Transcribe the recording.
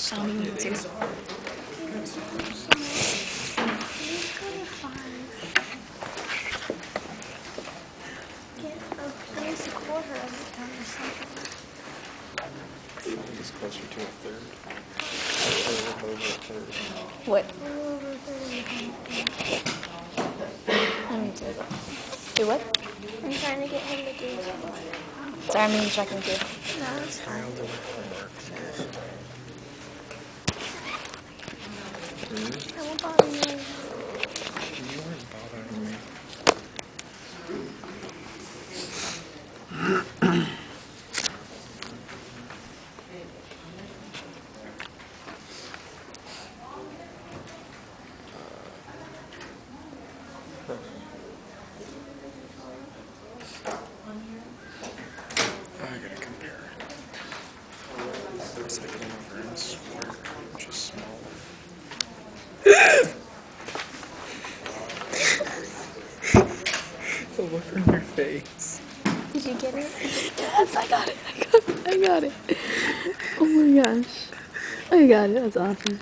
sounding me too. It's closer to a third. Over a third. What? Let me do it. Do what? I'm trying to get him to do something. Sorry, I'm even checking too. No, it's fine. I'll do homework. I won't bother you. You weren't bothering me. I gotta compare. It's like over in square, which is smaller. The look on your face. Did you get it? Yes, I got it. I got it. Oh my gosh. I got it. That's awesome.